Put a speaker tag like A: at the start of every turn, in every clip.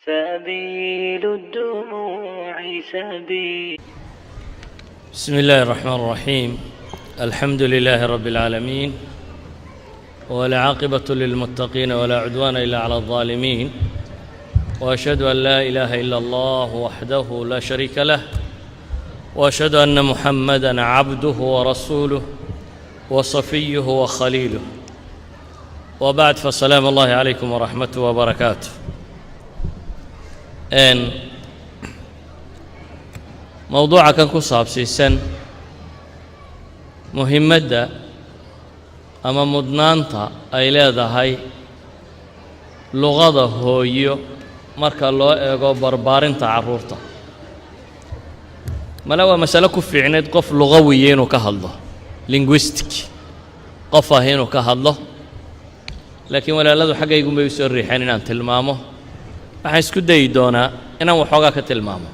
A: سبيل الدموع سبيل.
B: بسم الله الرحمن الرحيم. الحمد لله رب العالمين، والعاقبة للمتقين ولا عدوان إلا على الظالمين، وأشهد أن لا إله إلا الله وحده لا شريك له، وأشهد أن محمدًا عبده ورسوله وصفيه وخليله، وبعد، فالسلام الله عليكم ورحمته وبركاته. موضوعا كان كصابسيسن مهمة أما مدنانتا أي leedahay luqada hooyo marka loo eego barbaarinta caruurta. mala waa mas'alo ku fiicneed qof luqawiye inuu ka hadlo, linguistic qof ah inuu ka hadlo, laakiin walaaladu xaggaygu may soo riixeen inaan tilmaamo. waxaan isku dayi doonaa inaan waxoogaa ka tilmaamo.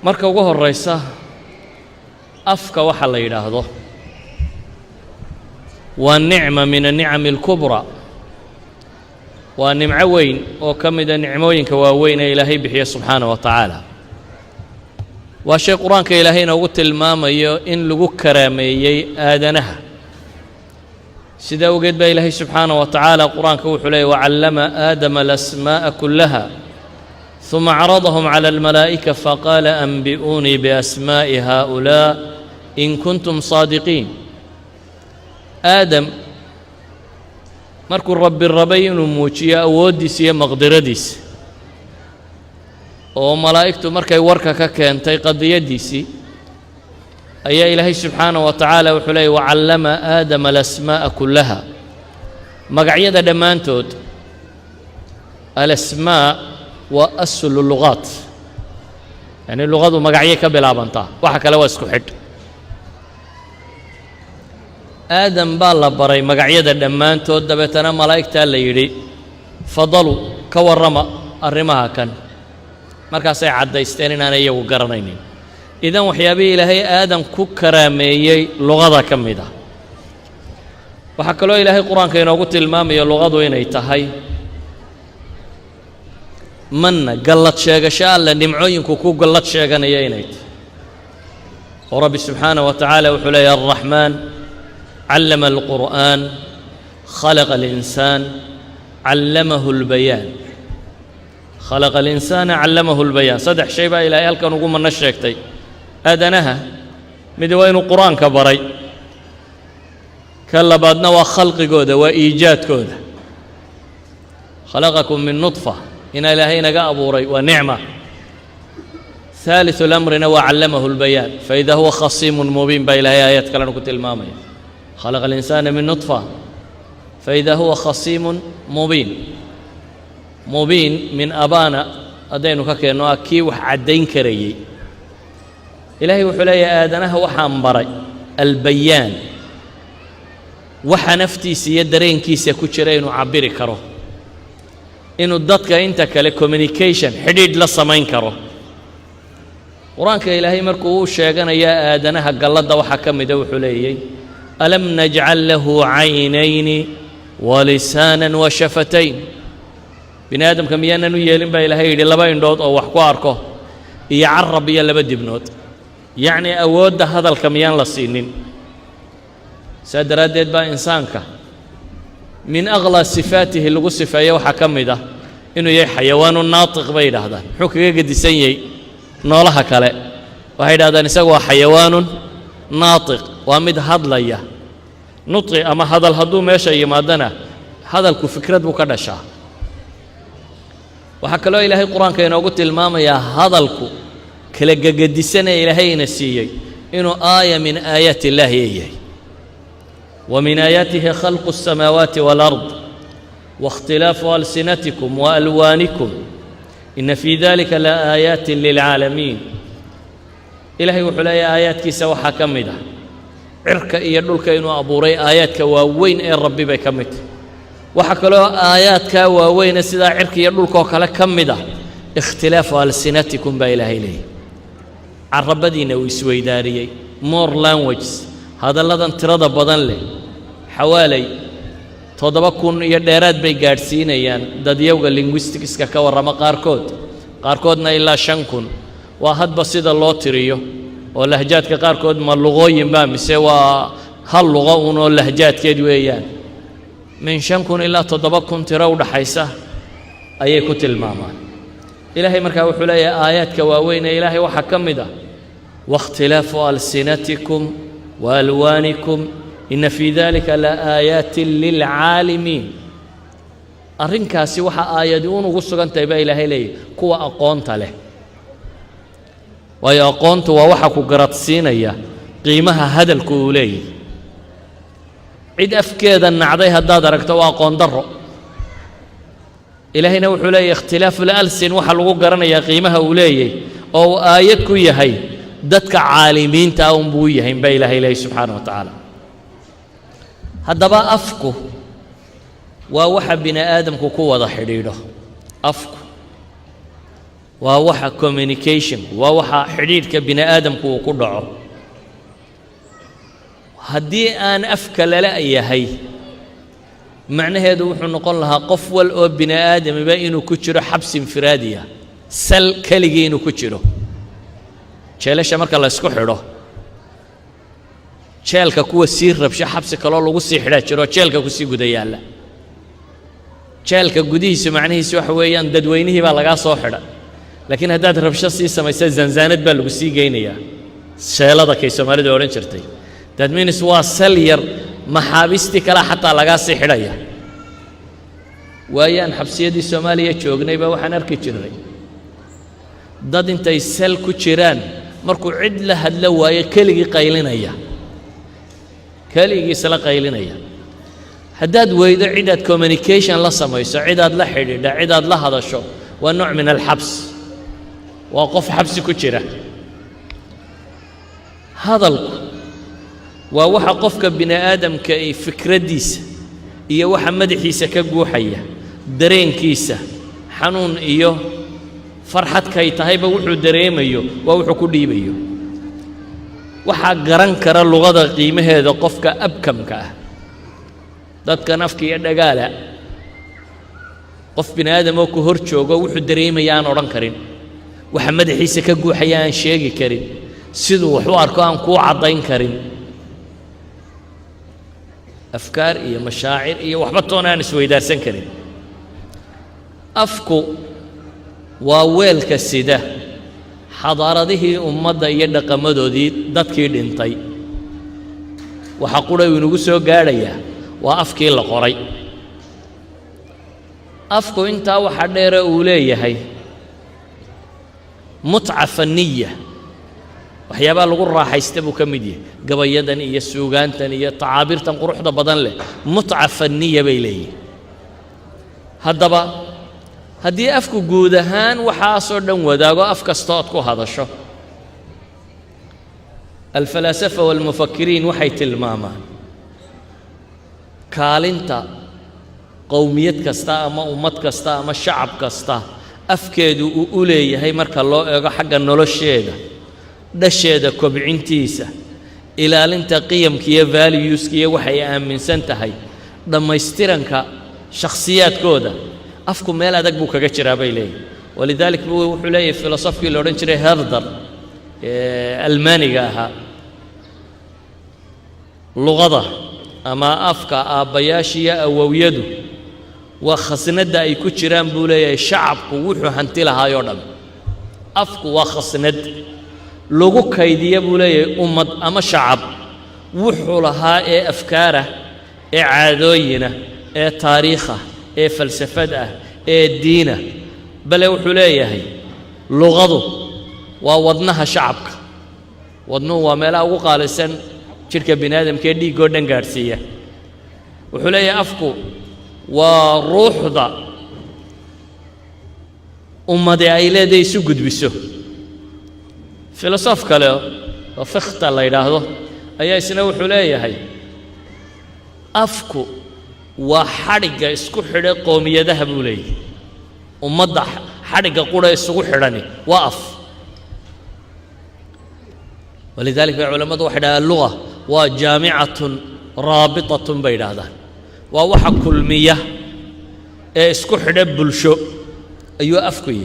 B: marka ugu horraysa, afka waxa la yidhaahdo waa nicma min anicami alkubraa, waa nimco weyn oo ka mida nicmooyinka waaweyn ee ilaahay bixiya subxaana wa tacaala. waa shay qur-aanka ilaahay inoogu tilmaamayo in lagu karaameeyey aadanaha. sidaa awgeed baa ilaahay subxaana wa tacaala qur-aanka wuxuu leeyay wacallama aadama alasmaa'a kullaha ثم عرضهم على الملائكة فقال أنبئوني بأسماء هؤلاء إن كنتم صادقين. آدم markuu rabbi rabay inuu muujiyo awooddiisa iyo maqdiradiisa, oo malaa'igtu markay warka ka keentay qadiyaddiisii, ayaa ilaahay subxaanaه wa tacaala wuxuu leeyay wacallama aadama alasmaa'a kullaha. magacyada dhammaantood, alasmaa waa aslu lugaat, yani luqadu magacyay ka bilaabantaa, waxa kale waa isku xidh. aadam baa la baray magacyada dhammaantood, dabeetana malaa'igtaa la yidhi fadalu ka warrama arrimaha kan, markaasay caddaysteen inaanay iyagu garanaynin. idan waxyaabihii ilaahay aadam ku karaameeyey luqada ka mid ah. waxaa kaloo ilaahay qur-aanka inoogu tilmaamaya luqadu inay tahay manna gallad sheegasho alle nimcooyinku ku gallad sheeganaya inay tahay. oo rabbi subxaanaه wa tacaala wuxuu leeyahy alraxmaan callama alqur'aan khalaqa alinsaan callamahu اlbayaan. khalaqa alinsaana callamahu اlbayaan. saddex shay baa ilaahay halkan ugu manno sheegtay aadanaha. mid waa inuu qur-aanka baray, ka labaadna waa khalqigooda, waa iijaadkooda. khalaqakum min nudfa, ina ilaahay naga abuuray waa nicma. ثالث الأمرنا وعلمه البيان فإذا هو خصيم مبين. baa ilaahay aayad kalena ku tilmaamaya خلق الإنسان من نطفة فإذا هو خصيم مبين. مبين من أبانا haddaynu ka keenno ah kii wax caddayn karayey. ilaahay wuxuu leeyahay aadanaha waxaan baray albayaan, waxa naftiisa iyo dareenkiisa ku jira inuu cabbiri karo, inuu dadka inta kale communication xidhiidh la samayn karo. qur-aanka ilaahay markuu uu sheeganayaa aadanaha galladda waxaa ka mida wuxuu leeyay alam najcal lahu caynayni walisaanan washafatayn. bini aadamka miyaanan u yeelin baa ilaahay yidhi laba indhood oo wax ku arko iyo carab iyo laba dibnood, yacni awoodda hadalka miyaan la siinin. saa daraaddeed baa insaanka min aqlaa sifaatihi lagu sifeeya waxaa ka mid ah inuu yahay xayawaanu naatiq bay yidhaahdaan. muxuu kaga gedisan yahay noolaha kale? waxay yidhahdaan isagu waa xayawaanun naatiq, waa mid hadlaya. nutqi ama hadal hadduu meesha yimaadana hadalku fikrad buu ka dhashaa. waxaa kaloo ilaahay qur-aanka inoogu tilmaamayaa hadalku kala gegedisan ee ilaahayna siiyey inuu aaya min aayaati illaahi yahay. wa min aayaatihi khalqu الsamaawaati wاlأrض waاkhtilaafu alsinatikum waalwaanikum ina fii dalika laaayaati lilcaalamiin. ilaahay wuxuu leeyahay aayaadkiisa waxaa ka mid ah cirka iyo dhulka inuu abuuray. aayaadka waaweyn ee rabbi bay ka mid tahay. waxaa kaloo aayaadkaa waaweyne sidaa cirka iyo dhulkaoo kale ka mid ah ikhtilaafu alsinatikum baa ilaahay leeyahy. carabadiina uu isweydaariyey, more languages, hadalladan tirada badan leh xawaalay 7,000 iyo dheeraad bay gaadhsiinayaan dadyowga linguisticska ka warrama qaarkoodna ilaa 5,000 waa hadba sida loo tiriyo oo lahjaadka qaarkood ma luqooyin baa mise waa hal luqo unoo lahjaadkeed weeyaan min 5,000 ilaa 7,000 tiro u dhaxaysa ayay ku tilmaamaan ilaahay markaa wuxuu leeyahay aayaadka waaweyn ee ilaahay waxaa ka mid ah wakhtilaafu alsinatikum waalwaanikum ina fii dalika la aayaatin lilcaalimiin arrinkaasi waxaa aayadi unugu sugan tahay baa ilaahay leeyahy kuwa aqoonta leh waayo aqoontu waa waxa ku garadsiinaya qiimaha hadalku uu leeyahy cid afkeeda nacday haddaad aragto waa aqoon darro ilaahayna wuxuu leeyahy ikhtilaafu lalsin waxaa lagu garanayaa qiimaha uu leeyahy oo uu aayad ku yahay dadka caalimiinta ah unbuu yahay baa ilaahay leeyahy subxaana wa tacaala haddaba afku waa waxa bini aadamku ku wada xidhiidho afku waa waxa communication waa waxa xidhiidhka bini aadamku uu ku dhaco haddii aan afka lala yahay macnaheedu wuxuu noqon lahaa qof wal oo bini aadamiba inuu ku jiro xabsi infiraadiya sal keligii inuu ku jiro jeelasha marka la isku xidho jeelka kuwa sii rabsho xabsi kaloo lagu sii xidhaa jiro jeelka ku sii guda yaalla jeelka gudihiisu macnihiisu waxa weeyaan dadweynihii baa lagaa soo xidha laakiin haddaad rabsho sii samaysa zanzaanad baa lagu sii geynayaa sheelada kay soomaalidu odhan jirtay that means waa sal yar maxaabiistii kale xataa lagaa sii xidhaya waayaan xabsiyadii soomaaliya joognay baa waxaan arki jirnay dad intay sal ku jiraan markuu cid la hadlo waayo keligii qaylinaya keligiisla qaylinaya haddaad weydo cidaad communication la samayso cidaad la xidhiidha cidaad la hadasho waa nooc min alxabs waa qof xabsi ku jira hadalku waa waxa qofka bini aadamka ay fikraddiisa iyo waxa madaxiisa ka guuxaya dareenkiisa xanuun iyo farxadkay tahayba wuxuu dareemayo waa wuxuu ku dhiibayo waxaa garan kara luqada qiimaheeda qofka abkamka ah dadkan afka iyo dhagaala qof bini aadam oo ku hor joogo wuxuu dareemaya aan odhan karin waxa madaxiisa ka guuxaya aan sheegi karin siduu wax u arko aan kuu caddayn karin afkaar iyo mashaacir iyo waxba toona aan isweydaarsan karin afku waa weelka sida xadaaradihii ummadda iyo dhaqamadoodii dadkii dhintay waxa qura uu inagu soo gaadhayaa waa afkii la qoray afku intaa waxa dheere uu leeyahay mutca faniya waxyaabaa lagu raaxaysta buu ka mid yahay gabayadan iyo suugaantan iyo tacaabirtan quruxda badan leh mutca faniya bay leeyihin haddaba haddii afku guud ahaan waxaasoo dhan wadaago af kasta ood ku hadasho alfalaasafa waalmufakiriin waxay tilmaamaan kaalinta qowmiyad kasta ama ummad kasta ama shacab kasta afkeedu uu u leeyahay marka loo eego xagga nolosheeda dhasheeda kobcintiisa ilaalinta qiyamka iyo valueska iyo waxay aaminsan tahay dhammaystiranka shakhsiyaadkooda afku meel adag buu kaga jiraa bay leeyihin walidalik buu wuxuu leeyahay filosofkii la odhan jiray herder almaaniga ahaa luqada ama afka aabbayaashiiyo awowyadu waa khasnadda ay ku jiraan buu leeyahay shacabku wuxuu hanti lahaayoo dhan afku waa khasnad lagu kaydiya buu leeyahay ummad ama shacab wuxuu lahaa ee afkaarah ee caadooyinah ee taariikhah ee falsafad ah ee diinah bale wuxuu leeyahay luqadu waa wadnaha shacabka wadnuhu waa meelaha ugu qaalisan jidhka bini aadamka ee dhiiggoo dhan gaadhsiiya wuxuu leeyahay afku waa ruuxda ummade ay leedahay isu gudbiso filosof kale oo fikhta la yidhaahdo ayaa isna wuxuu leeyahay afku waa xadhigga isku xidha qoomiyadaha buu leeyahay ummadda xadhigga qura isugu xidhani waa af walidalik bay culammadu waxay dhahdaan luga waa jaamicatun raabitatun bay yidhaahdaan ووحا كل مياه اسكو حدب بلشو أيو أفكي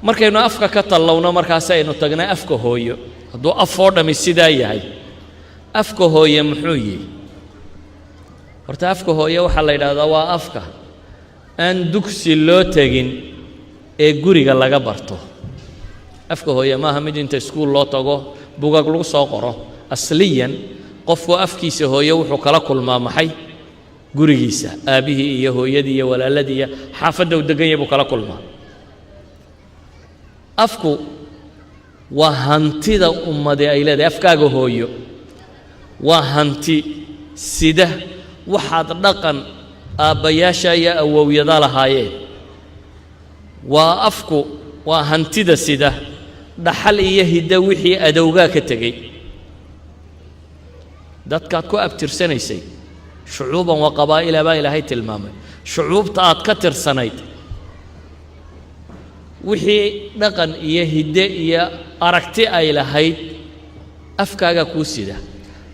B: markaynu afka ka tallowno markaas aynu tagnaa afka hooyo hadduu af oo dhami sidaa yahay afka hooyo muxuu yahay horta afka hooyo waxaa la yidhaahdaa waa afka aan dugsi loo tegin ee guriga laga barto afka hooyo maaha mid inta iskuul loo tago buugag lagu soo qoro asliyan qofku afkiisa hooyo wuxuu kala kulmaa maxay gurigiisa aabihii iyo hooyadii iyo walaaladii iyo xaafadda uu degan yahay buu kala kulmaa afku waa hantida ummada ay leedahay afkaaga hooyo waa hanti sida waxaad dhaqan aabbayaasha iyo awowyada lahaayeen waa afku waa hantida sida dhaxal iyo hidda wixii adowgaa ka tegey dadkaad ku abtirsanaysay shucuuban wa qabaa'ila baa ilaahay tilmaamay shucuubta aad ka tirsanayd wixii dhaqan iyo hidde iyo aragti ay lahayd afkaaga kuu sida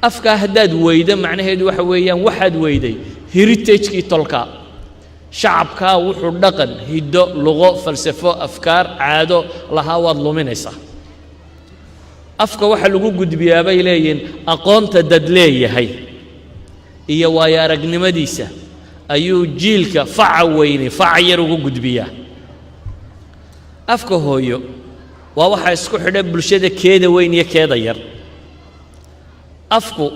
B: afkaa haddaad weydo macnaheedu waxa weeyaan waxaad weyday heritage-kii tolka shacabkaa wuxuu dhaqan hiddo luqo falsafo afkaar caado lahaa waad luminaysaa afka waxa lagu gudbiyaa bay leeyihiin aqoonta dad leeyahay iyo waayo aragnimadiisa ayuu jiilka faca weyni faca yar ugu gudbiyaa afka hooyo waa waxa isku xidha bulshada keeda weyn iyo keeda yar afku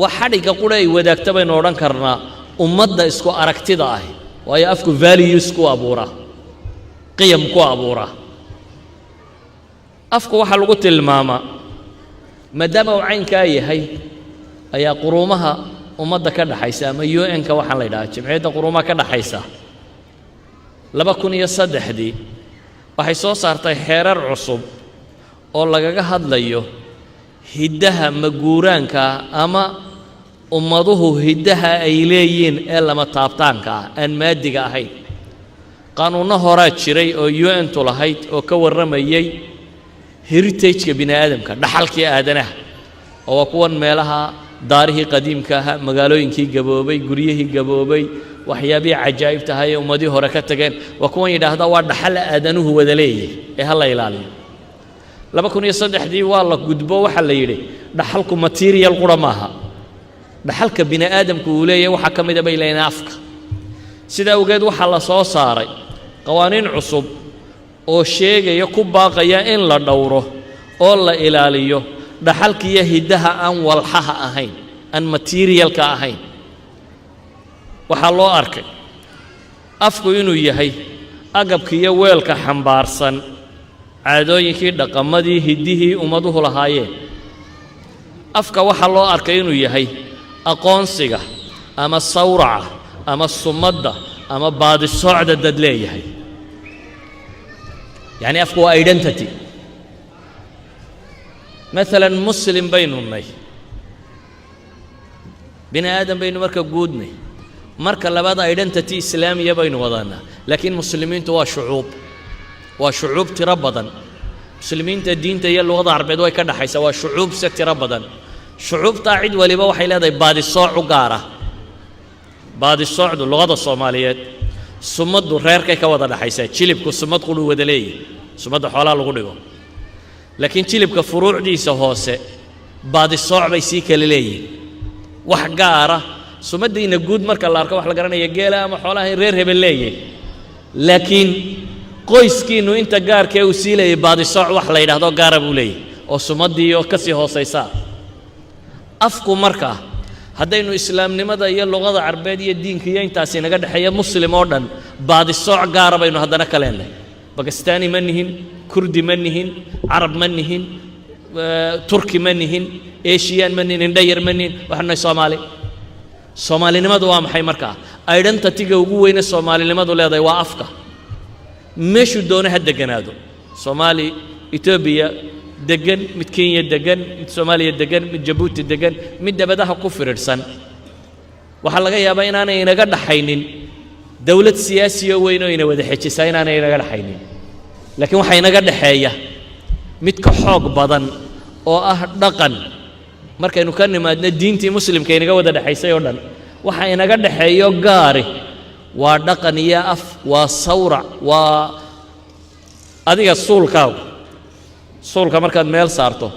B: waa xadhigga qura ay wadaagta baynu odhan karnaa ummadda isku aragtida ah waayo afku values ku abuuraa qiyam ku abuuraa afku waxaa lagu tilmaamaa maadaama uu caynkaa yahay ayaa quruumaha ummadda ka dhaxaysa ama UN-ka waxaan la yidhahaa jimciyadda quruumaha ka dhaxaysa 2003 waxay soo saartay xeerar cusub oo lagaga hadlayo hiddaha maguuraanka ama ummaduhu hiddaha ay leeyihiin ee lama taabtaanka ah aan maadiga ahayn qaanuunno horaa jiray oo UN-tu lahayd oo ka warramayay heritage-ka bini aadamka dhaxalkii aadanaha oo waa kuwan meelaha daarihii qadiimka ahaa magaalooyinkii gaboobay guryihii gaboobay waxyaabihii cajaa'ibta ahaa ee ummadii hore ka tageen waa kuwan yidhaahda waa dhaxal aadanuhu wada leeyahay ee ha la ilaaliyo 2003 waa la gudbo waxa la yidhi dhaxalku material qura maaha dhaxalka bini aadamku uu leeyahay waxa ka mid ah bay leeyahay afka sida awgeed waxa la soo saaray qawaaniin cusub oo sheegaya ku baaqaya in la dhowro oo la ilaaliyo dhaxalkiiyo hiddaha aan walxaha ahayn aan materialka ahayn waxaa loo arkay afku inuu yahay agabkiiyo weelka xambaarsan caadooyinkii dhaqamadii hiddihii ummaduhu lahaayeen afka waxaa loo arkay inuu yahay aqoonsiga ama sawraca ama sumadda ama baadisoocda dad leeyahay yacni afku waa identity مثلا مسلم بيننا بني آدم بينو مركا قودني مركا لبدا identity إسلامية بينو وضعنا لكن مسلمين توا شعوب تربضا مسلمين الدين تيا الوضع عربيد واي كان حيسا وشعوب ستربضا شعوب تاعد ولبا وحي لدي بعد الصوع وقارة بعد الصوع دو اللغة الصوماليات سمد دو رير كي كوضا حيسا تشيلبكو سمد قلو ودلي سمد حوالها لغو لكن تشيلبك فروع دي سهوسة بعد الصوع بيسي كليلي وحقارة سمد إن جود مركا الله أركب حلا قرنا يجيلا ما حولها رير هبلي لكن قويس كينو أنت جار كيوسيلة بعد الصوع وحلا ينهضو جاربوا لي أو سمد دي وكسي هوسة يسا أفكو مركا هذا إنه إسلام نمدا هي اللغة العربية الدين كيا أنت سينا قد حياة مسلم أردن بعد الصوع جارب إنه هذا نكلين له باكستاني منهن كردي منهن عرب منهن تركي منهن ايشيان منهن داير منهن وحنا صومالي نمدو وام حي مركا ايدن تتيجا ugu weyn Soomaali nimadu leedahay waa afka meeshu doona hadda ganaado Soomaali Ethiopia degan mid Kenya degan mid Soomaaliya degan mid Djibouti degan mid dabadaha ku firirsan waxa laga yaabaa inaanay inaga dhaxaynin dawlad siyaasiyo weyn oo ina wada xijisay inaanay inaga dhaxaynin laakiin waxa inaga dhaxeeya mid ka xoog badan oo ah dhaqan markaynu ka nimaadna diintii muslimka inaga wada dhaxaysay oo dhan waxa inaga dhaxeeyo gaari waa dhaqan iyo af waa sawrac waa adiga suulka markaad meel saarto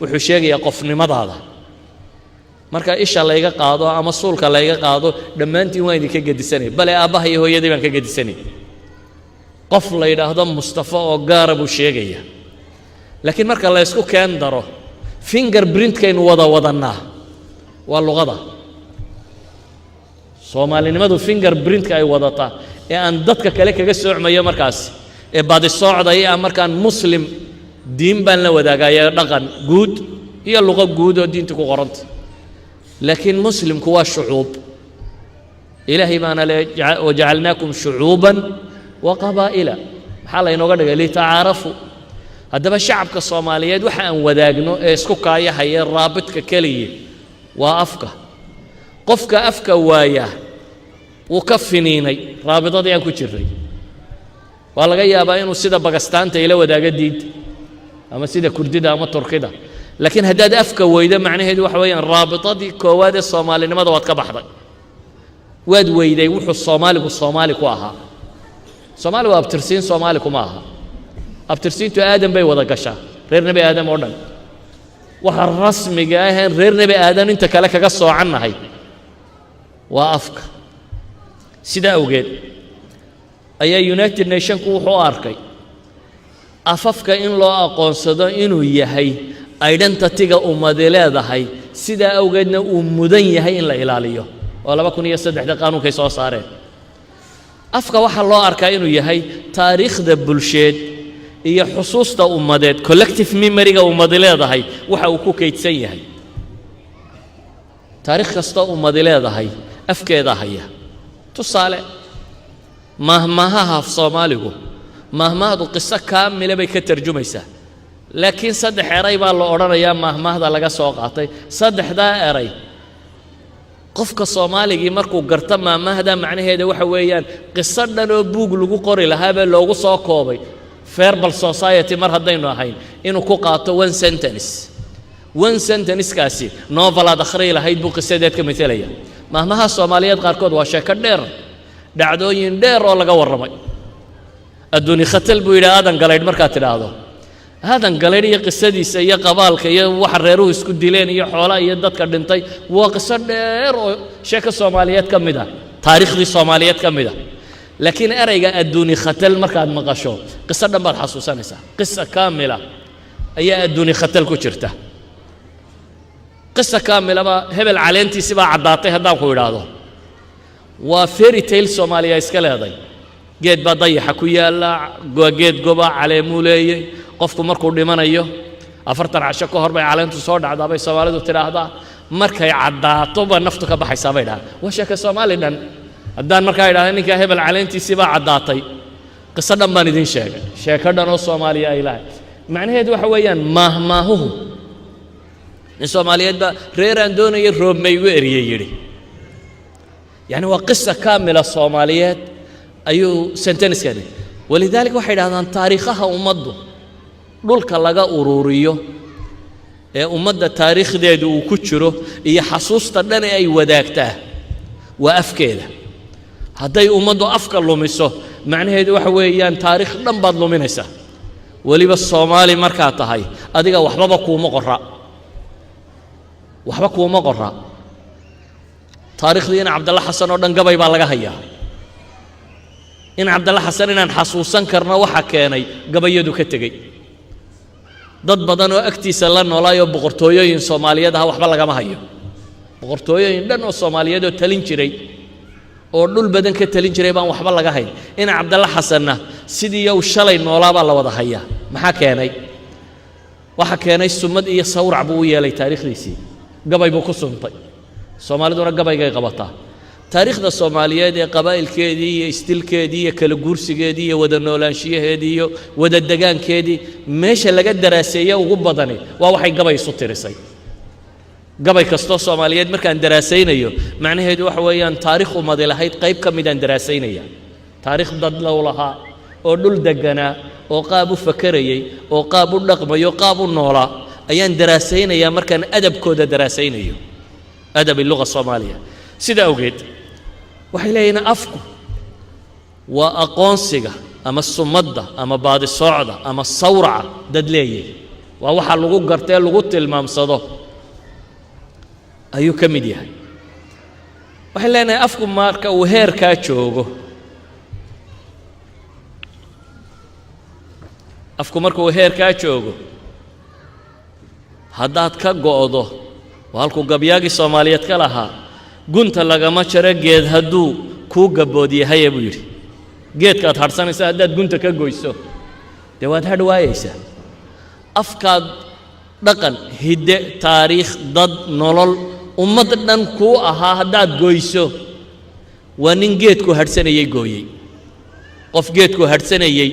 B: wuxuu sheegayaa qofnimadaada marka isha layga qaado ama suulka layga qaado dhammaantiin waan idinka gedisanay bale aabbaha iyo hooyadii baan ka gedisanay qof la yidhaahdo mustafa oo gaara buu sheegaya laakiin marka la isku keen daro fingerprintkaynu wadannaa waa luqada soomaalinimadu fingerprintka ay wadataa ee aan dadka kale kaga soocmayo markaas ee baadi soocdaya markaan muslim diin baan la wadaagaya dhaqan guud iyo luqo guud oo diinta ku qoranta laakiin muslimku waa shucuub ilaahay baana le wajacalnaakum shucuuban wa qabaa'ila maxaa laynooga dhigay litacaarafu haddaba shacabka soomaaliyeed waxa aan wadaagno ee isku kaayahaya raabidka keliya waa afka qofka afka waaya wuu ka finiinay raabidadii aan ku jirray waa laga yaabaa inuu sida bagastaanta ila wadaaga diinta ama sida kurdida ama turkida laakiin haddaad afka weydo macnaheedu waxa weeyaan raabitadii koowaad ee soomaalinimada waad ka baxday waad weyday wuxuu soomaali ku ahaa soomaali waa abtirsiin soomaali kuma aha abtirsiintu aadan bay wada gashaa reer nebi aadam oo dhan waxa rasmiga aheen reer nebi aadan inta kale kaga soocannahay waa afka sidaa awgeed ayaa united nationku wuxuu arkay afafka in loo aqoonsado inuu yahay identityga ummadi leedahay sidaa awgeedna uu mudan yahay in la ilaaliyo oo 2003 qaanuunkay soo saareen afka waxa loo arkaa inuu yahay taariikhda bulsheed iyo xusuusta ummadeed collective memoryga ummadi leedahay waxa uu ku kaydsan yahay taariikh kasta ummadi leedahay afkeeda haya tusaale mahmahaha af soomaaligu mahmahdu qiso kaamila bay ka tarjumaysaa laakiin saddex eray baa la odhanayaa mahmahda laga soo qaatay saddexdaa eray qofka soomaaligii markuu garto mahmahda macnaheeda waxa weeyaan qiso dhan oo buug lagu qori lahaa baa loogu soo koobay verbal society mar haddaynu ahayn inuu ku qaato one sentence-kaasi novel aad akhriyi lahayd buu qisadeed ka metelaya mahmaha soomaaliyeed qaarkood waa sheeko dheer dhacdooyin dheer oo laga warramay adduuni khatal buu yidhi aadan galaydh markaad tidhaahdo aadan galaydh iyo qisadiisa iyo qabaalka iyo waxa reeruhu isku dileen iyo xoolaha iyo dadka dhintay waa qiso dheer oo sheeko soomaaliyeed ka mid ah taariikhdii soomaaliyeed ka mid ah laakiin erayga adduuni khatal markaad maqasho qiso dhan baad xasuusanaysaa qisa kaamila ayaa adduuni khatal ku jirta qisa kaamilaba hebel caleentiisi baa caddaatay haddaan ku idhaahdo waa fairy tale soomaaliya iska leeday geed baa dayaxa ku yaalla geed goba caleemuu leeyey qofku markuu dhimanayo 40 casho ka hor bay caleentu soo dhacdaa bay soomaalidu tidhaahdaa markay caddaato baa naftu ka baxaysaa bay dhahaan waa sheeko soomaali dhan haddaan markaa idhaahda ninkaa hebel caleentiisii baa caddaatay qiso dhan baan idin sheegay sheeko dhan oo soomaaliya ay lahay macnaheedu waxa weeyaan mahmaahuhu nin soomaaliyeed baa reeraan doonayay roob may igu eriyey yidhi yani waa qisa kaamila soomaaliyeed ayuu sentenskani walidaalika waxay idhahdaan taariikhaha ummaddu dhulka laga ururiyo ee ummadda taariikhdeedu uu ku jiro iyo xasuusta dhan ee ay wadaagtaa waa afkeeda hadday ummaddu afka lumiso macnaheedu waxa weeyaan taariikh dhan baad luminaysaa weliba soomaali markaad tahay adiga waxba kuuma qora taariikhdiina cabdalla xasan oo dhan gabay baa laga hayaa in cabdalla xasan inaan xasuusan karno waxa keenay gabayadu ka tegey dad badan oo agtiisa la noolaayoo boqortooyooyin soomaaliyeed aha waxba lagama hayo boqortooyooyin dhan oo soomaaliyeed oo talin jiray oo dhul badan ka talin jiray baan waxba laga hayn in cabdalla xasanna sidii uu shalay noolaa baa la wada hayaa maxaa keenay waxa keenay sumad iyo sawrac buu u yeelay taariikhdiisii gabay buu ku suntay soomaaliduna gabaygay qabataa taariikhda soomaaliyeed ee qabaa'ilkeedii iyo istilkeedii iyo kala guursigeedii iyo wada noolaanshiyaheedii iyo wada degaankeedii meesha laga daraaseeye ugu badani waa waxay gabay isu tirisay gabay kastoo soomaaliyeed markaan daraasaynayo macnaheedu waxa weeyaan taariikh ummadi lahayd qayb ka midaan daraasaynaya taariikh dad low lahaa oo dhul deganaa oo qaab u fakarayey oo qaab u dhaqmayo qaab u noolaa ayaan daraasaynayaa markaan adabkooda daraasaynayo adab illuga soomaaliya sida awgeed waxay leeyihiin afku waa aqoonsiga ama sumadda ama baadi soocda ama sawraca dad leeyahay waa waxa lagu gartee lagu tilmaamsado ayuu ka mid yahay waxay leenahay afku marka uu heerkaa joogo afku marka uu heerkaa joogo haddaad ka go'do waa halkuu gabyaagii soomaaliyeed ka lahaa gunta lagama jaro geed hadduu kuu gabbood yahaye buu yidhi geedkaad hadhsanaysa haddaad gunta ka goyso dee waad hadh waayaysaa afkaad dhaqan hidde taariikh dad nolol ummad dhan kuu ahaa haddaad goyso waa nin geedku hadhsanayey gooyey qof geedku hadhsanayey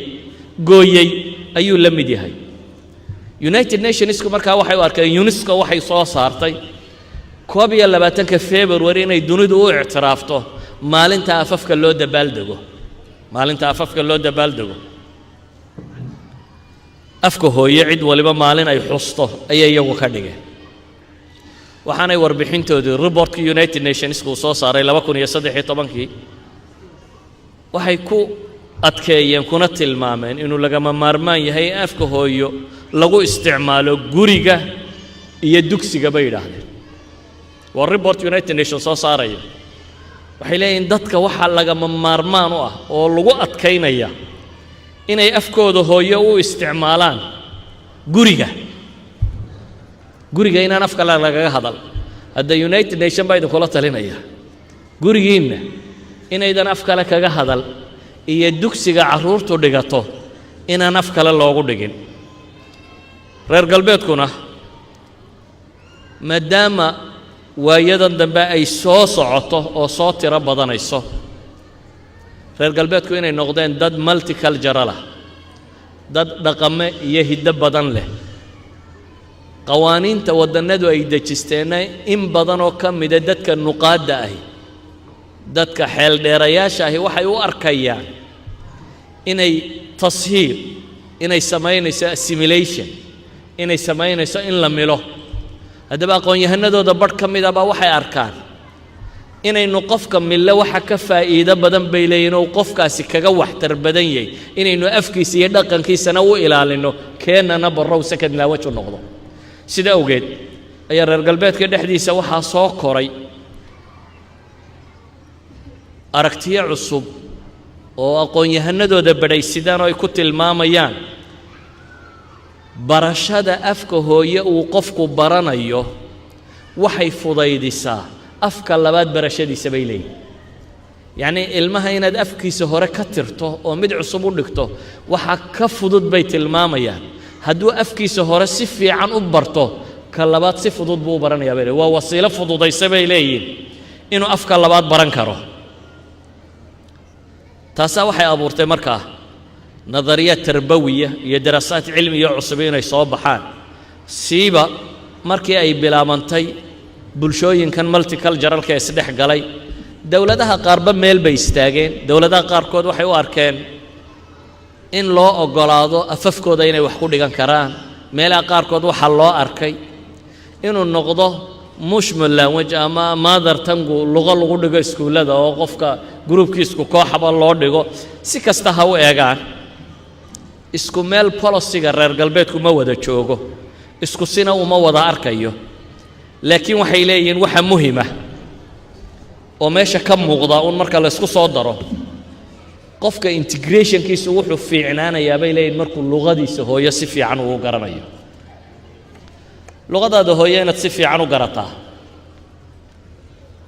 B: gooyey ayuu la mid yahay United Nationsku markaa waxay u arkeen UNESCO waxay soo saartay 21 February inay dunidu u ictiraafto maalinta afafka loo dabaaldego maalinta afafka loo dabaaldego afka hooyo cid waliba maalin ay xusto ayay iyagu ka dhigeen waxaanay warbixintoodii reportka United Nationsku soo saaray 2013 waxay ku adkeeyeen kuna tilmaameen inuu lagama maarmaan yahay afka hooyo lagu isticmaalo guriga iyo dugsiga bay yiraahdeen waa report United Nations soo saaraya waxay leeyihiin dadka waxa lagama maarmaan u ah oo lagu adkeynaya inay afkooda hooyo u isticmaalaan guriga inaan afka lagaga hadal hadda United Nations baa idin kula talinaya gurigiina inaydan af kale kaga hadal iyo dugsiga caruurtu dhigato inaan af kale loogu dhigin reer galbeedkuna maadaama waayadan dambe ay soo socoto oo soo tiro badanayso reer galbeedku inay noqdeen dad multicultural ah dad dhaqame iyo hiddo badan leh qawaaniinta wadannadu ay dejisteena in badan oo ka mid ah dadka nuqaadda ah dadka xeel dheerayaasha ah waxay u arkayaan inay tashiil inay sameynayso assimilation inay sameynayso in la milo haddaba aqoon-yahanadooda badh ka mid ah baa waxay arkaan inaynu qofka mille waxa ka faa'iido badan bay leeyihiin oo qofkaasi kaga waxtar badan yahay inaynu afkiisa iyo dhaqankiisana u ilaalino keenana barrow second language u noqdo sida awgeed ayaa reer galbeedka dhexdiisa waxaa soo koray aragtiyo cusub oo aqoon-yahanadooda badhaysidaan oo ay ku tilmaamayaan barashada afka hooyo uu qofku baranayo waxay fudaydisaa afka labaad barashadiisa bay leeyihiin yacni ilmaha inaad afkiisa hore ka tirto oo mid cusub u dhigto waxa ka fudud bay tilmaamayaan hadduu afkiisa hore si fiican u barto ka labaad si fudud buu u baranayaa bay leeyihiin waa wasiilo fududaysa bay leeyihiin inuu afka labaad baran karo taasaa waxay abuurtay markaa nadariyaad tarbawiya iyo daraasaad cilmiya cusub inay soo baxaan siiba markii ay bilaabantay bulshooyinkan multiculturalka ee isdhex galay dowladaha qaarba meel bay istaageen dowladaha qaarkood waxay u arkeen in loo ogolaado afafkooda inay wax ku dhigan karaan meelaha qaarkood waxaa loo arkay inuu noqdo mushmul language ama mother tongue luqo lagu dhigo iskuullada oo qofka groupkiisku kooxaba loo dhigo si kasta ha u eegaan isku meel policyga reer galbeedku ma wada joogo isku sina uma wada arkayo laakiin waxay leeyihiin waxa muhiim ah oo meesha ka muuqda un marka la isku soo daro qofka integrationkiisu wuxuu fiicnaanayaa bay leeyihiin markuu luqadiisa hooyo si fiican uu garanayo luqadaada hooyo inaad si fiican u garataa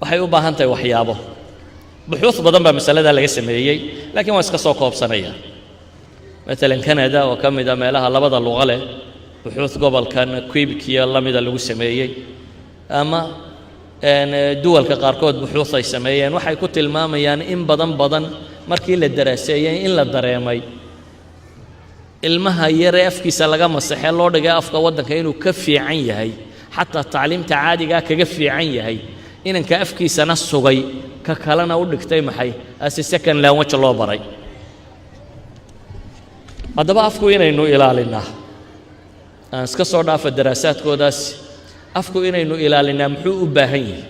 B: waxay u baahan tahay waxyaabo buxuus badan baa masalada laga sameeyey laakiin waa iska soo koobsanaya مثلا كندا وكمدا meelaha labada luqo leh buxuus gobolkan Quebec iyo lamida lagu sameeyay ama duwalka qaarkood buxuus ay sameeyeen waxay ku tilmaamayaan in badan markii la daraaseeyay in la dareemay ilmaha yar ee afkiisa laga masaxay loo dhigay afka wadanka inuu ka fiican yahay xataa tacliimta caadiga kaga fiican yahay inanka afkiisana sugay ka kalena u dhigtay maxay as second language loo baray haddaba afku inaynu ilaalinaa iska soo dhaafa daraasaadkoodaas afku inaynu ilaalinaa muxuu u baahan yahay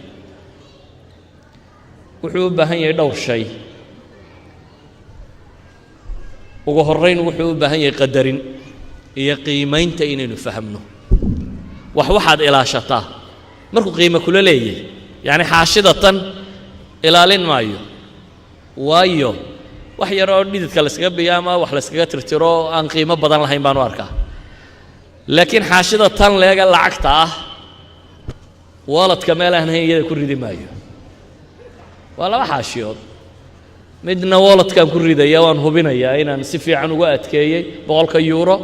B: wuxuu u baahan yahay dhowr shay ugu horreyn wuxuu u baahan yahay qadarin iyo qiimaynta inaynu fahamno waxaad ilaashataa markuu qiimo kula leeyahay yani xaashida tan ilaalin maayo waayo wax yar oo dhididka la iskaga biyaama wax la iskaga tirtiro aan qiimo badan lahayn baan u arkaa laakiin xaashida tan leega lacagta ah waaladka meel aan hayn iyada ku ridi maayo waa laba xaashiyood midna waaladkaan ku ridaya waan hubinayaa inaan si fiican uga adkeeyey 100 euro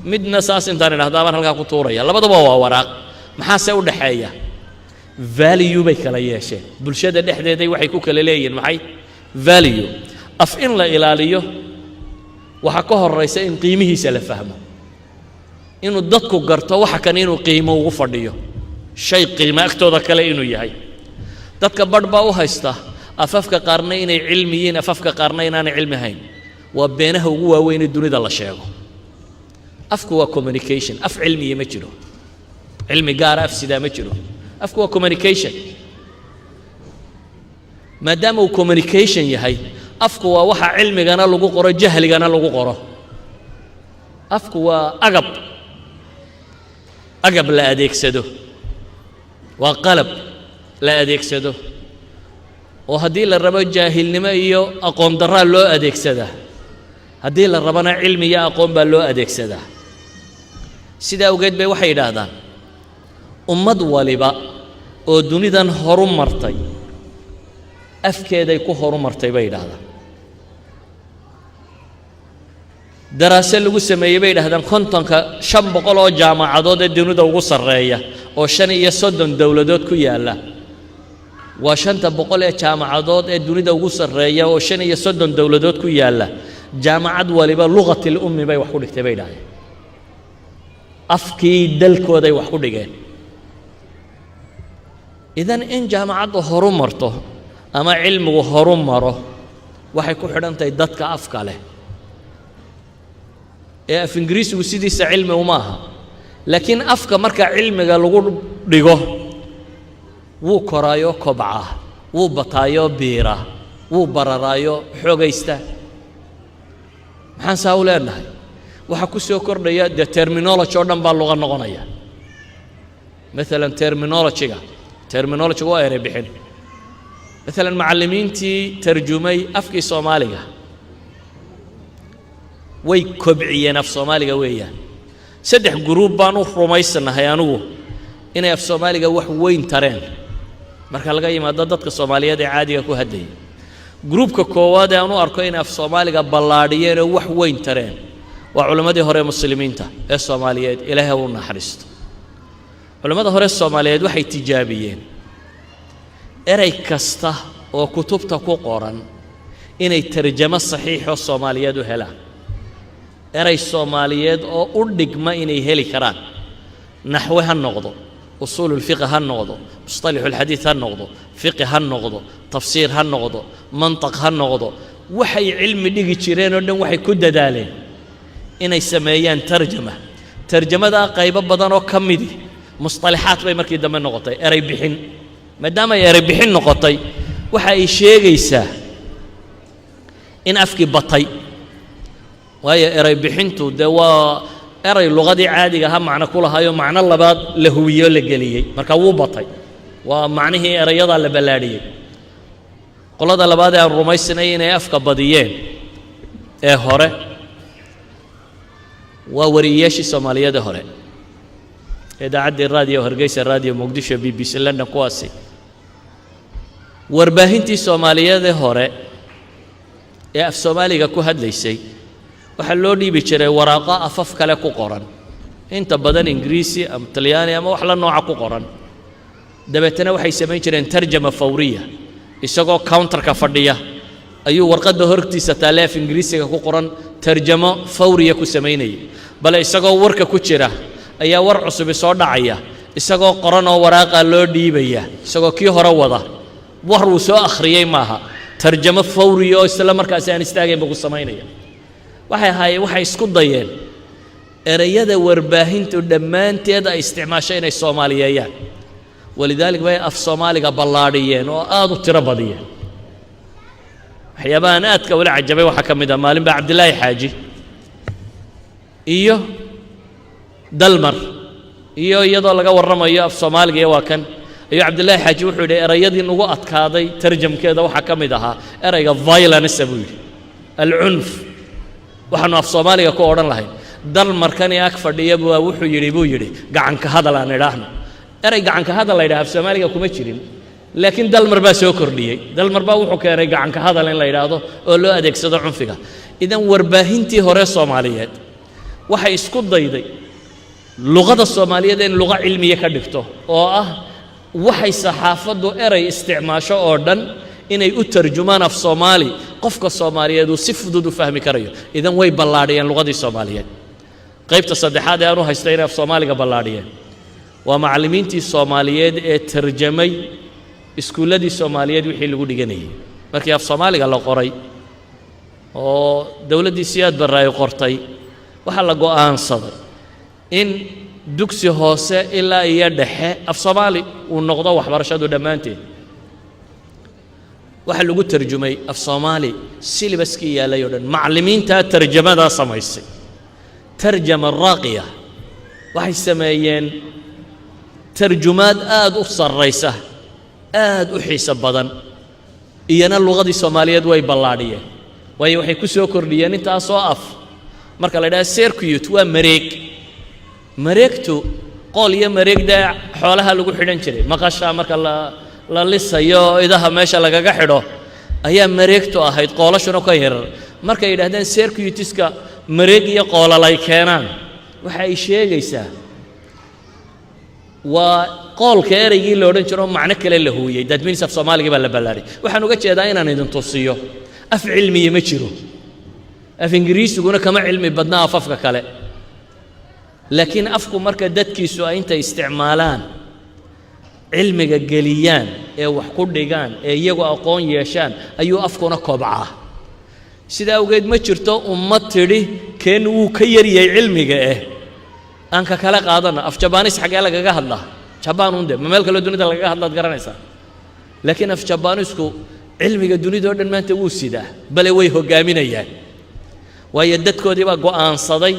B: midna saas intaan idhaahdaa baan halkaa ku tuuraya labadaba waa waraaq maxaase u dhaxeeya value bay kala yeesheen bulshada dhexdeeday waxay ku kala leeyihiin maxay value af in la ilaaliyo waxa ka horeysa in qiimihiisa la fahmo inuu dadku garto waxa kan inuu qiimo ugu fadhiyo shay qiimo agtooda kale inuu yahay dadka badhba u haysta afafka qaarna inay cilmiyiin afafka qaarna inaanay cilmi hayn waa beenaha ugu waaweyn ee dunida la sheego afku waa communication af cilmiye ma jiro cilmi gaar af sidaa ma jiro afku waa communication maadaama uu communication yahay afku waa waxa cilmigana lagu qoro jahligana lagu qoro afku waa agab la adeegsado waa qalab la adeegsado oo haddii la rabo jaahilnimo iyo aqoon darraa loo adeegsadaa haddii la rabana cilmi iyo aqoon baa loo adeegsadaa sidaa awgeed bay waxay yidhaahdaan ummad waliba oo dunidan horu martay afkeeday ku horu martay bay yidhaahdaan daraase lagu sameeyey bay yidhahdaan 500 oo jaamacadood ee dunida ugu sarreeya oo 35 dowladood ku yaalla waa 500 ee jaamacadood ee dunida ugu sarreeya oo 35 dowladood ku yaalla jaamacad waliba luqatil ummi bay wax ku dhigtay bay yidhahdeen afkii dalkooday wax ku dhigeen idan in jaamacaddu horu marto ama cilmigu horu maro waxay ku xidhan tahay dadka afka leh ee af ingiriisigu sidiisa cilmi uma aha laakiin afka marka cilmiga lagu dhigo wuu koraayo kobcaa wuu bataayo biira wuu bararaayo xoogaysta maxaan saa u leenahay waxa ku soo kordhaya the terminology oo dhan baa luqa noqonaya maalan terminology waa eray bixin maalan macallimiintii tarjumay afkii Soomaaliga way kobciyeen af Soomaaliga weeyaan 3 group baan u rumaysanahay anigu inay af Soomaaliga wax weyn tareen marka laga yimaado dadka Soomaaliyeed ee caadiga ku hadlay groupka koowaad ee aan u arko in af Soomaaliga ballaadhiyeen oo wax weyn tareen waa culimadii hore muslimiinta ee Soomaaliyeed Ilaahay uu naxariisto culimada hore Soomaaliyeed waxay tijaabiyeen eray kasta oo kutubta ku qoran inay tarjamo saxiix oo Soomaaliyeed u helaan eray Soomaaliyeed oo u dhigma inay heli karaan naxwe ha noqdo usul الفقه ha noqdo مصطلح الحديث ha noqdo fiqh ha noqdo tafsiir ha noqdo mantiq ha noqdo waxay cilmi dhigi jireen oo dhan waxay ku dadaaleen inay sameeyaan tarjamada qaybo badan oo kamidi mustalahaat bay markii dambe noqotay eray bixin maadaama eray bixin noqotay waxa ay sheegaysaa in afki batay waayo eray bixintu de waa eray luqadii caadiga ha macna ku lahayo macna labaad la huwiyo la geliyay marka wuu batay waa macnihii erayada la balaadhiyay qolada labaad ee rumaysanay inay afka badiyeen ee hore waa wariyeeshii Soomaaliyeed hore idaacadii raadiyo Hargeysa raadiyo Muqdisho BBC London kuwaasi warbaahintii Soomaaliyeed hore ee af Soomaaliga ku hadlaysay waxa loo dhiibi jiray waraaqa afaf kale ku qoran inta badan Ingiriisi ama Talyaani ama wax la nooca ku qoran dabeetana waxay sameyn jireen tarjuma fawriya isagoo counterka fadhiya ayuu warqada hortiisa taaleef Ingiriisiga ku qoran tarjuma fawriya ku sameynay bal isagoo warka ku jira ayaa war cusub soo dhacaya isagoo qoran oo waraaqa loo dhiibaya isagoo kii hore wada war uu soo akhriyay maaha tarjuma fawriya oo isla markaas aan istaagay buu sameynaya waxay isku dayeen erayada warbaahintu dhammaanteed ay isticmaashay inay Soomaaliyeeyaan walidaalika bay af Soomaaliga ballaadhiyeen oo aad u tiro badiyeen waxyaabahan aadka wala cajabay waxa ka mid ah maalin baa Cabdilaahi Xaaji iyo Dalmar iyo iyadoo laga warramayo af Soomaaliga iyo waa kan iyo Cabdilaahi Xaaji wuxuu yidhi erayadii ugu adkaaday tarjamkeeda waxa ka mid ahaa erayga violence buu yidhi al-unf waxaanu af Soomaaliga ku odhan lahayn Dalmarkani ag fadhiya buu wuxuu yidhi gacan ka hadal aan idhaahno eray gacan ka hadal la yidhaahdo af Soomaaliga kuma jirin laakiin Dalmar baa soo kordhiyay Dalmar baa wuxuu keenay gacan ka hadal in la yidhaahdo oo loo adeegsado cunfiga idan warbaahintii hore Soomaaliyeed waxay isku dayday luqada Soomaaliyeed in luqa cilmiye ka dhigto oo ah waxay saxaafadu eray isticmaasho oo dhan inay u tarjumaan af Soomaali qofka Soomaaliyeed uu si fudud u fahmi karayo idan way ballaadhiyeen luqadii Soomaaliyeed qaybta saddexaad ee aanu haystay af Soomaaliga ballaadhiyeen waa macallimiintii Soomaaliyeed ee tarjamay iskuuladii Soomaaliyeed wixii lagu dhiganayay markii af Soomaaliga la qoray oo dawladdii Siyaad Barre ay qortay waxa la go'aansaday in dugsi hoose ilaa iyo dhexe af Soomaali uu noqdo waxbarashadu dhammaanteed waxa lagu tarjumay af Soomaali syllabuskii yaalay oo dhan macallimiinta tarjamada samaysay tarjama raaqiya waxay sameeyeen tarjumaad aad u sarreysa aad u xiiso badan iyana luqadii Soomaaliyeed way ballaadhiyeen way waxay ku soo kordhiyeen intaas oo af marka la yiraahdo circuit waa mareegtu qol iyo mareegda xoolaha lagu xidhan jiray maqasha marka la lisayo idaha meesha lagaga xidho ayaa mareegtu ahayd qoolashuna ka yar markay yiraahdeen circuitiska mareeg iyo qoolal ay keenaan waxa ay sheegaysaa waa qoolka eraygii la odhan jiro macno kale la hooyay that means af Soomaaliga baa la ballaadhay waxaan uga jeedaa inaan idin tusiyo af cilmiye ma jiro af Ingiriisiguna kama cilmi badnaa afafka kale laakiin afku marka dadkiisu ay inta isticmaalaan cilmiga geliyaan ee wax ku dhigaan ee iyagu aqoon yeeshaan ayuu afkuna kobcaa sida awgeed ma jirto ummad tidhi keen uu ka yariyay cilmiga aan ka kala qaadana af Jabaanis xagee lagaga hadlaa Jabaan unde meel kale dunida lagaga hadlaad garanaysaa laakiin af Jabaanisku cilmiga dunida oo dhan maanta wuu sidaa bale way hogaaminayaan waayo dadkoodii baa go'aansaday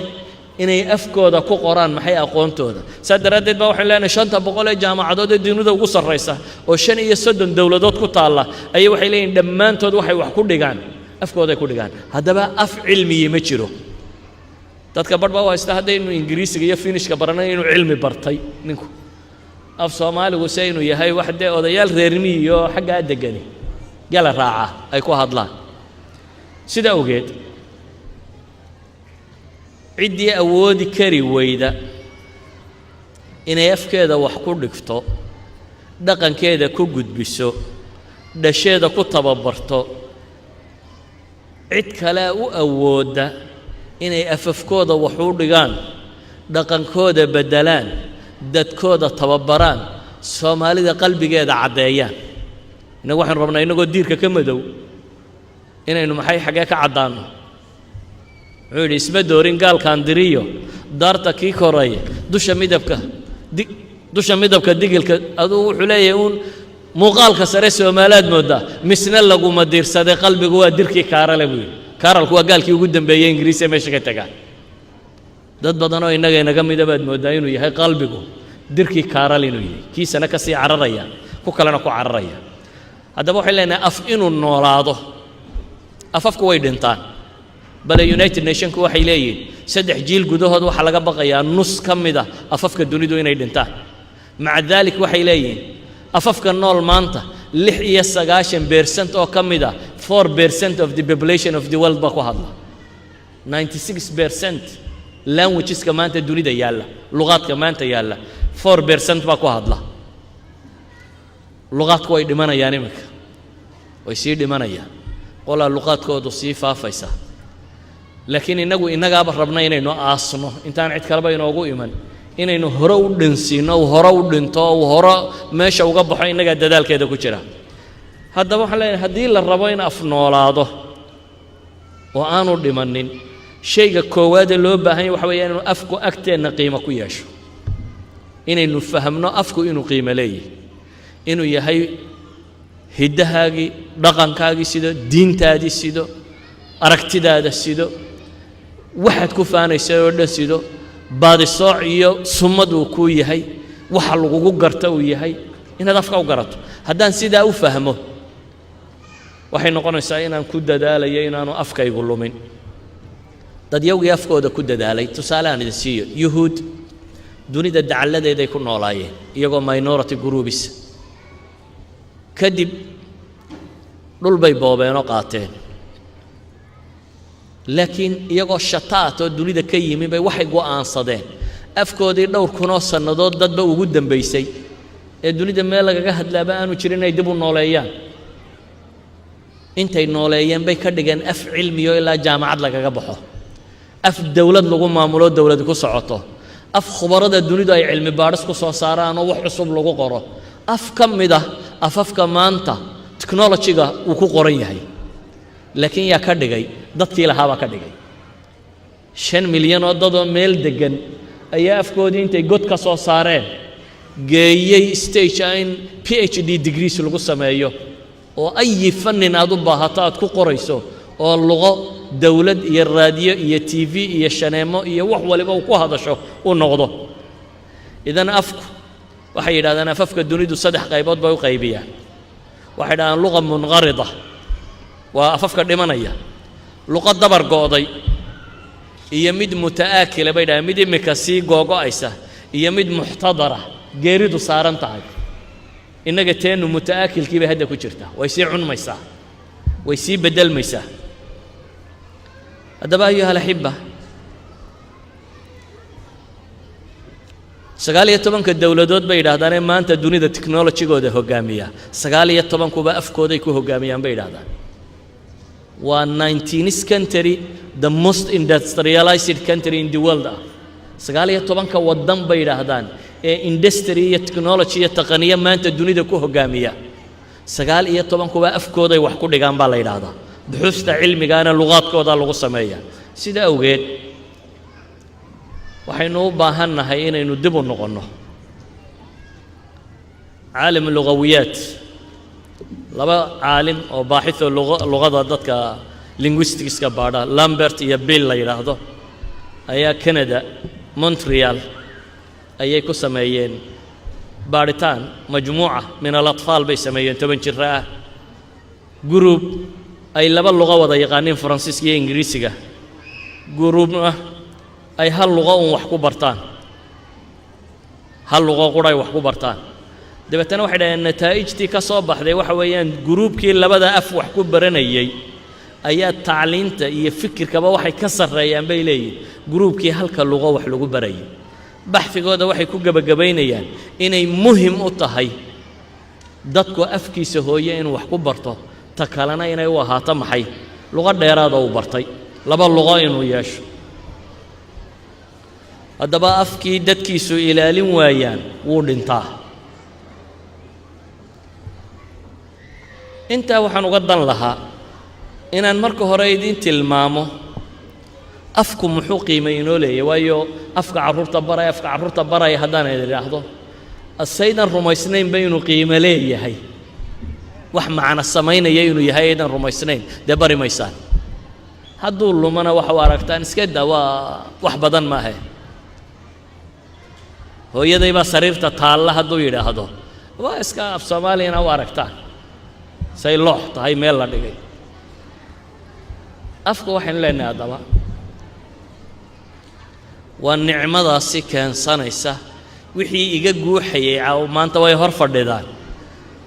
B: inay afkooda ku qoraan maxay aqoontooda sadaradeed baa waxaan leenahay 500 ee jaamacadood ee dunida ugu sarreysa oo 35 dawladood ku taala ayay waxay leeyihiin dhammaantood waxay wax ku dhigaan afkooda ku dhigaan haddaba af cilmiye ma jiro dadka badba waa istaa haday inuu Ingiriisiga iyo Finishka baranay inuu cilmi bartay ninku af Soomaaligu say inuu yahay wax de odayaal reer miyiga oo xagga degani gala raaca ay ku hadlaan sida ogeed cidii awoodi kari weyda inay afkeeda wax ku dhigto dhaqankeeda ku gudbiso dhasheeda ku tababarto cid kale u awooda inay afafkooda wax u dhigaan dhaqankooda bedelaan dadkooda tababaraan Soomaalida qalbigeeda cadeeyaan inagu waxaan rabnaa inagoo diirka ka madow inaynu maxay xagee ka cadaano wuxuu isma doorin gaalkan diriyo daarta kii koray dusha midabka digilka aduu wuxuu leeyahay uun muuqaalka sare Soomaaliyeed mooda misna lagu madirsaday qalbigu waa dirkii kaarale buu kaaralku waa gaalkii ugu dambeeyay Ingiriis meesha ka tagaa dad badan oo inaga midabaad moodaa inuu yahay qalbigu dirkii kaaral inuu yahay kiisana ka sii cararaya ku kalena ku cararaya haddaba waxay leenahay af inuu noolaado afafku way dhintaan bale United Nations waxay leeyihiin 3 jiil gudahood waxa laga baqayaa nus kamida afafka dunidu inay dhintaan maca dalik waxay leeyihiin afafka nool maanta 96% oo kamida 4% of the population of the world ba ku hadla 96% languages ka maanta dunida yaala luqadka maanta yaala 4% ba ku hadla luqadku way dhimanayaan imika way sii dhimanayaan qola luqadkoodu sii faafaysa laakiin inaga rabna inaynu aasno intaan cid kaleba inoogu iman inaynu hore u dhinsiino hore u dhinto hore meesha uga baxo inaga dadaalkeeda ku jira haddaba waxaan leeyahay haddii la rabo in af noolaado oo aanu dhimanin shayga koowaad ee loo baahan yahay waxa weeyaan inuu afku agteenna qiimo ku yeesho inaynu fahamno afku inuu qiimo leeyahay inuu yahay hiddahaagii dhaqankaagii sido diintaadii sido aragtidaada sido waxaad ku faanaysay oo dhan sido baadisooc iyo summad uu kuu yahay waxa lagugu garta uu yahay inaad afka u garato haddaan sidaa u fahmo waxay noqonaysaa inaan ku dadaalayo inaanu afkaygu lumin dad yowgii afkooda ku dadaalay tusaale aan idin siiyo yuhuud dunida dacalladeeday ku noolaayeen iyagoo minority groups kadib dhul bay boobeenoo qaateen laakiin iyagoo shataat oo dunida ka yimi bay waxay go'aansadeen afkoodii dhowr kunoo sannadood dadba ugu dambaysay ee dunida meel lagaga hadlaaba aanu jirin inay dib u nooleeyaan intay nooleeyeen bay ka dhigeen af cilmiyo ilaa jaamacad lagaga baxo af dawlad lagu maamulo dawlad ku socoto af khubarada dunidu ay cilmi baadhis ku soo saaraan oo wax cusub lagu qoro af ka mid ah afafka maanta technology-ga uu ku qoran yahay laakiin yaa ka dhigay dadkii lahaabaa ka dhigay 5 milyan oo dadoo meel degan ayaa afkoodii intay god ka soo saareen geeyey stage in PhD degrees lagu sameeyo oo ay fannin aad u baahato aad ku qorayso oo luqo dawlad iyo raadiyo iyo TV iyo shaneemo iyo wax waliba uu ku hadasho uu noqdo idan afku waxay yiraahdaan afafka dunidu 3 qaybood bay u qaybiyaan waxay dhahaan luqa munqarida waa afafka dhimanaya luqa dabar gooday iyo mid mutaakila bay dhahaan mid imika sii googo'aysa iyo mid muxtadara geeridu saaran tahay inaga teenu mutaakilkii bay hadda ku jirtaa way sii cunmaysaa way sii bedelmaysaa haddaba ayuha alxibba 19 dawladood bay yidhaahdaan ee maanta dunida technology-gooda hogaamiya 19 kuba afkooday ku hogaamiyaan bay yidhaahdaan waa 19th country the most industrialized country in the world 19 waddan bay yidhaahdaan ee industry iyo technology iyo taqniyo maanta dunida ku hogaamiya 19 kuba afkooday wax ku dhigaan baa la yidhaahdaa buxuusta cilmigaana luqaadkooda lagu sameeyaa sida awgeed waxaynu u baahannahay inaynu dib u noqonno caalim lugawiyaat laba caalim oo baaxithoo luqada dadka linguisticska baadha Lambert iyo Bill la yidhaahdo ayaa Canada Montreal ayay ku sameeyeen baaritaan majmuuca min al-atfaal bay sameeyeen 10 jir ah group ay laba luqo wada yaqaaniin Faransiiska iyo Ingiriisiga groupna ay hal luqo wax ku bartaan hal luqo quray wax ku bartaan dabeetana waxay dhaheen nataa'ijtii ka soo baxday waxa weeyaan groupkii labada af wax ku baranayay ayaa tacliinta iyo fikirkaba waxay ka sareeyaan bay leeyihiin groupkii halka luqo wax lagu barayay baxfigooda waxay ku gabagabaynayaan inay muhiim u tahay dadku afkiisa hooye inuu wax ku barto ta kalena inay u ahaato maxay luqo dheeraad oo bartay laba luqo inuu yeesho haddaba afkii dadkiisu ilaalin waayaan wuu dhintaa intaa waxaan uga dan lahaa inaan marka hore idin tilmaamo afku muxuu qiimay inoo leeyahay waayo afka carruurta baraya haddaan idhaahdo asaydan rumaysnayn ba inuu qiimo leeyahay wax macna samaynaya inuu yahay aydan rumaysnayn dee bari maysaan hadduu lumana waxa u aragtaan iska daa waa wax badan maahe hooyaday baa sariirta taalla hadduu yidhaahdo waa iska af soomaaliyana u aragtaan say loox tahay meel la dhigay afka waxaynu leenahay haddaba waa nicmadaasi keensanaysa wixii iga guuxayay maanta way hor fadhidaan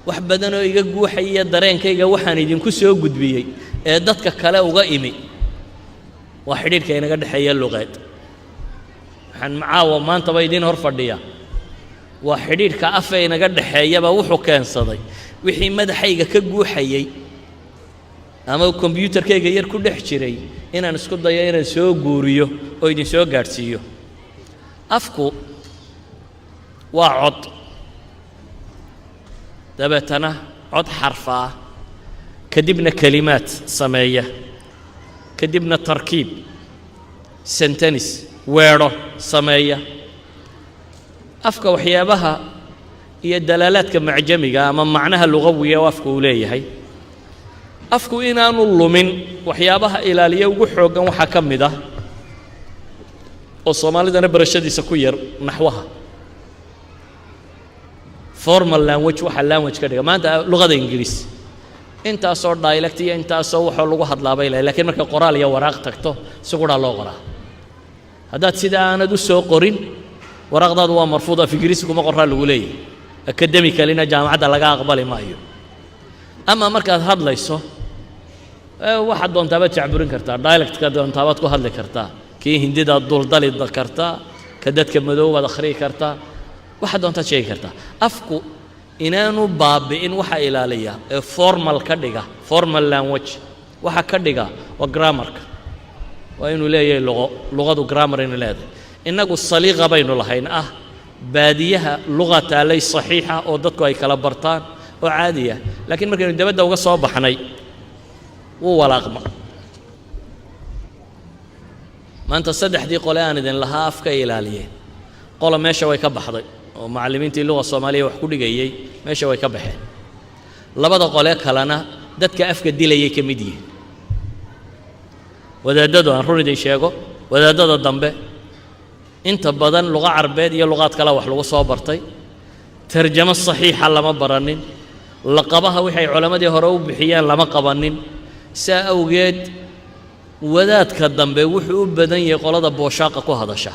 B: wax badan oo iga guuxaya dareenkayga waxaan idinku soo gudbiyey ee dadka kale uga imi waa xidhiidhka inaga dhexeeya luqeed waxaan macaawa maanta ba idin hor fadhiya waa xidhiidhka afka inaga dhexeeyaba wuxuu keensaday wixii madaxayga ka guuxayay ama computerkayga yar ku dhex jiray inaan isku dayo inaan soo guuriyo oo idin soo gaarsiiyo afku waa cod dabeetana cod xarfa kadibna kalimaad sameeya kadibna tarkiib sentence weero sameeya afka waxyaabaha iyo dalaalaadka macjamiga ama macnaha lugawiga oo afku uu leeyahay afku inaanu lumin waxyaabaha ilaaliya ugu xoogan waxa ka mid ah oo Soomaalidana barashadiisa ku yar naxwaha formal language waxa language ka dhiga maanta luqada Ingiriis inta soo dialect iyo inta soo waxa lagu hadlaabay laakiin marka qoraal iyo waraaq tagto si qura loo qoraa haddaad sida aanad u soo qorin waraaqdaadu waa marfuuda af Ingiriis kuma qoraa lagu leeyahay academically jaamacadda laga aqbali maayo ama markaad hadlayso waxa doontaaba jacburin kartaa dialect ka doontaaba ku hadli kartaa kii hindida duldali kartaa ka dadka madowga akhri kartaa waxa doonta sheegi kartaa afku inaanu baabi'in waxa ilaaliya ee formal ka dhiga formal language waxa ka dhiga waa grammarka waa inuu leeyahay luqadu grammar inuu leeyahay inagu saliiqa baynu lahayn baadiyaha luqata lay saxiixa oo dadku ay kala bartaan oo caadiya laakiin markaynu dabadda uga soo baxnay wuu walaaqma maanta saddexdii qole aan idin lahaa afka ilaaliyeen qola meesha way ka baxday oo macallimiintii luqada Soomaaliya wax ku dhigayay meesha way ka baxeen labada qole kalena dadka afka dilayay ka mid yihiin wadaadadu aan run idin sheego wadaadada dambe inta badan luqa carbeed iyo luqad kale wax lagu soo bartay tarjuma saxiixa lama baranin laqabaha wixii culimadii hore u bixiyeen lama qabanin saa awgeed wadaadka dambe wuxuu u badan yahay qolada booshaqa ku hadasha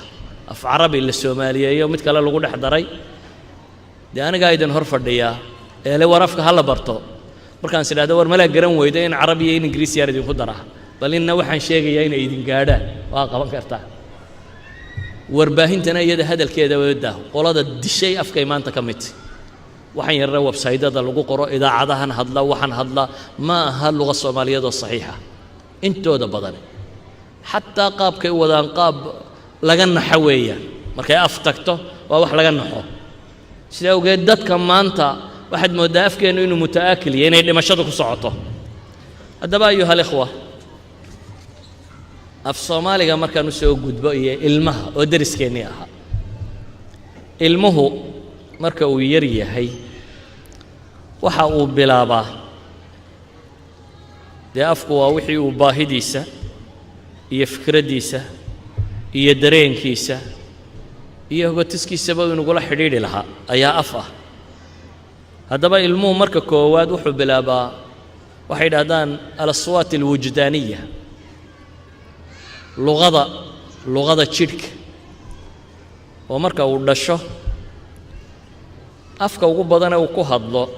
B: af carabi la Soomaaliyeeyo mid kale lagu dhex daray aniga aydan hor fadhiya ee warafka hala barto markaan sidoo war mala garan weydo in carabi iyo ingiriisi yar idin ku dara bal inna waxaan sheegayaa in ay idin gaadhaan waa qaban kartaa warbaahintana iyada hadalkeeda wada qolada dishay afkay maanta ka mid waxaan yarna website-ada lagu qoro idaacadahan hadla waxaan hadla ma aha luqada Soomaaliyeed oo saxiixa intooda badan hatta qaabkay wadaan qaab laga naxaweeya markay af tagto waa wax laga naxo sida ogeed dadka maanta waxaad moodaa afkeenu inuu mutaakil yahay inay dhimashadu ku socoto hadaba ayuha ikhwa af Soomaaliga markaan u soo gudbo iyo ilmaha oo dariskeeni aha ilmuhu marka uu yar yahay waxa uu bilaabaa afku waa wixii uu baahidiisa iyo fikradiisa iyo dareenkiisa iyo hogatiskiisaba inuu la xidhiidhi lahaa ayaa af ah hadaba ilmuhu marka koowaad wuxuu bilaabaa waxay yiraahdaan al-aswaat al-wujdaaniyya luqada jidhka oo marka uu dhasho afka ugu badan uu ku hadlo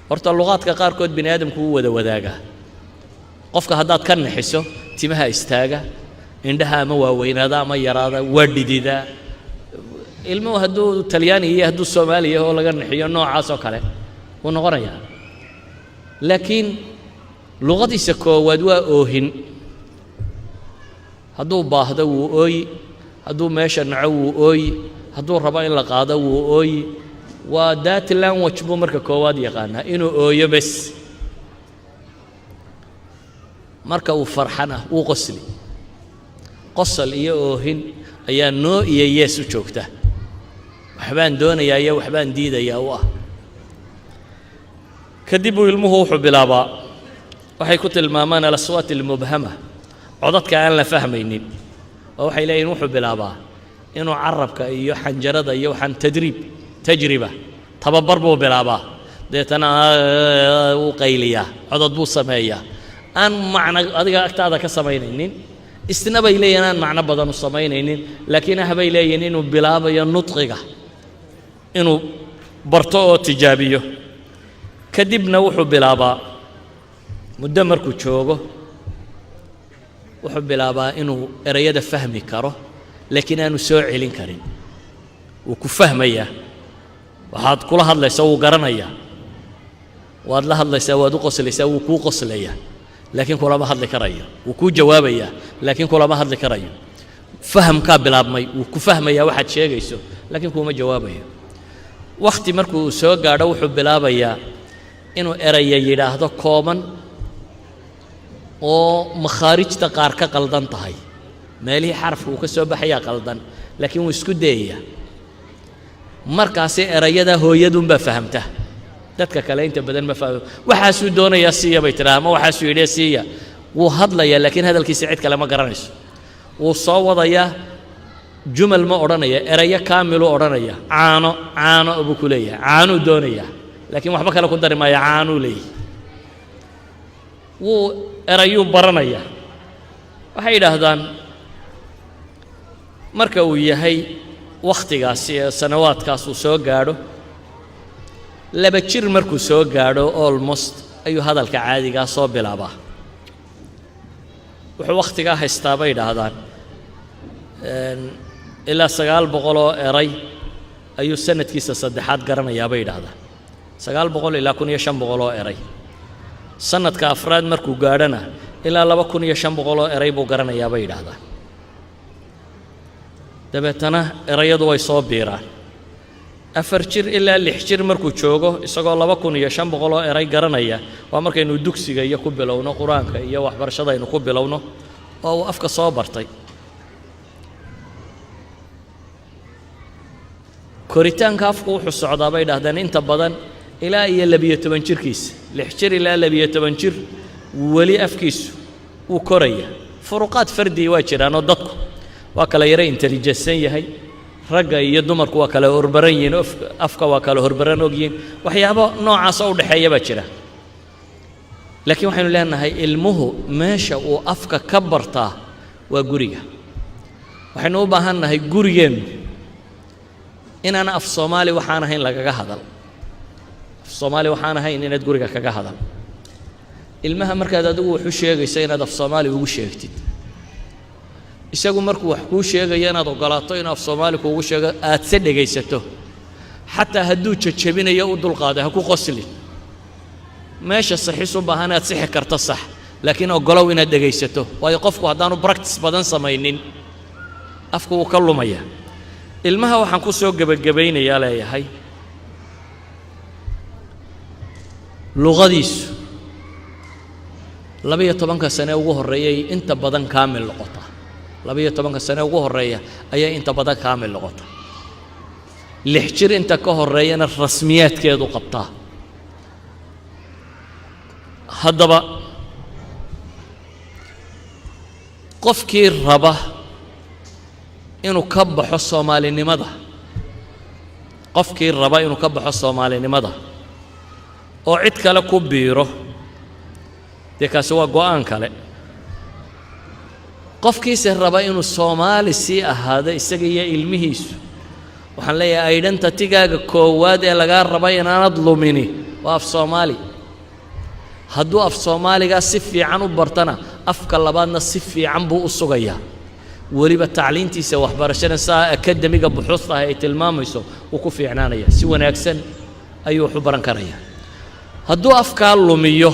B: horta luqadka qaar kood bini aadamku uu wada wadaaga qofka haddaad ka naxiso timaha istaaga indhaha ama waaweynaada ama yaraada waa dhidida ilmuhu hadduu talyaani iyo hadduu Soomaaliya oo laga naxiyo noocaas oo kale wuu noqonayaa laakiin luqadiisa koowaad waa oohin hadduu baahdo wuu ooyi hadduu meesha naco wuu ooyi hadduu rabo in la qaado wuu ooyi waa that language buu marka koowaad yaqaanaa inuu ooyo bas marka uu farxana wuu qosli qosol iyo oohin ayaa noo iyo yees u joogta waxbaan doonayaa iyo waxbaan diidayaa u ah kadib ilmuhu wuxuu bilaabaa waxay ku tilmaamaan al-aswaat al-mubhama codadka aan la fahmaynin oo waxay leeyihiin wuxuu bilaabaa inuu carabka iyo xanjarada iyo waxaan tajriba tababar buu bilaabaa deetana uu qayliyaa codad buu sameeyaa aan macna adiga agtaada ka samaynaynin isna bay leeyihiin aan macna badan u samaynaynin laakiin habay leeyihiin inuu bilaabayo nutqiga inuu barto oo tijaabiyo kadibna wuxuu bilaabaa muddo markuu joogo wuxuu bilaabaa inuu erayada fahmi karo laakiin aanu soo celin karin wuu ku fahmayaa waxaad kula hadlaysaa wuu garanayaa waad la hadlaysaa waad u qoslaysaa wuu kuu qoslayaa laakiin kulama hadli karayo wuu kuu jawaabayaa laakiin kulama hadli karayo fahamkaa bilaabmay wuu ku fahmayaa waxaad sheegayso laakiin kuuma jawaabayo waqti markuu soo gaadho wuxuu bilaabayaa inuu eraya yidhaahdo kooban oo makhaarijta qaar ka qaldan tahay meelihii xarafku uu ka soo baxayaa qaldan laakiin wuu isku dayaya markaasi erayada hooyadunbaa fahamta dadka kale inta badan ma fahmo waxaasuu doonayaa siiya bay tidhaha ama waxaasuu yidhi siiya wuu hadlayaa laakiin hadalkiisa cid kale ma garanayso wuu soo wadayaa jumal ma odhanaya erayo kaamilu odhanaya caano buu ku leeyahay caanuu doonayaa laakiin waxba kale ku dari maaya caanuu leeyahay wuu erayuu baranaya waxay yidhaahdaan marka uu yahay wakhtigaasi ee sanawaadkaas uu soo gaadho 2 jir markuu soo gaadho almost ayuu hadalka caadigaa soo bilaabaa wuxuu wakhtigaa haystaa bay yidhaahdaan ilaa 900 oo eray ayuu sanadkiisa saddexaad garanayaa bay yidhaahdaan 900 ilaa 1500 oo eray sanadka afraad markuu gaadhana ilaa 2500 oo eray buu garanayaa bay yidhaahdaan dabeetana erayadu way soo biiraan 4 jir ilaa 6 jir markuu joogo isagoo 2500 oo eray garanaya waa markaynu dugsiga iyo ku bilowno quraanka iyo waxbarashada aynu ku bilowno oo uu afka soo bartay koritaanka afku wuxuu socdaa bay yidhaahdaan inta badan ilaa iyo 12 jirkiisa 6 jir ilaa 12 jir weli afkiisu uu koraya furuqaad fardi waa jiraan oo dadku waa kala yara intelligence yahay ragga iyo dumarku waa kala horbaran yihiin afka waa kala horbaran ogyihiin waxyaabo noocaas oo u dhaxeeya baa jira laakiin waxaynu leenahay ilmuhu meesha uu afka ka bartaa waa guriga waxaynu u baahannahay gurigeennu inaan af Soomaali waxaan ahayn lagaga hadal af Soomaali waxaan ahayn inaad guriga kaga hadal ilmaha markaad adigu wuxuu sheegaysa inaad af Soomaali ugu sheegtid isagu markuu wax kuu sheegayo inaad ogolaato in af Soomaali kuugu sheego aad se dhegaysato xataa hadduu jajabinayo u dulqaaday ha ku qoslin meesha saxiis u baahan aad sixi karto sax laakiin ogolow inaad dhegaysato waayo qofku haddaanu practice badan samaynin afku wuu ka lumaya ilmaha waxaan ku soo gabagabaynayaa leeyahay luqadiisu 12 sano ugu horeeyay inta badan kaamil noqota 12 sano ugu horeeya ayaa inta badan kaamil noqota 6 jir inta ka horeeyana rasmiyaadkeedu qabtaa haddaba qofkii raba inuu ka baxo Soomaalinimada oo cid kale ku biiro dee kaasi waa go'aan kale qofkiisa raba inuu Soomaali sii ahaado isaga iyo ilmihiisu waxaan leeyahay identity-gaaga koowaad ee laga raba inaanad lumini waa af Soomaali hadduu af Soomaaliga si fiican u bartana afka labaadna si fiican buu u sugayaa weliba tacliintiisa waxbarashada saa akademiga buxuusta ay tilmaamayso uu ku fiicnaanaya si wanaagsan ayuu wax u baran karayaa hadduu afkaa lumiyo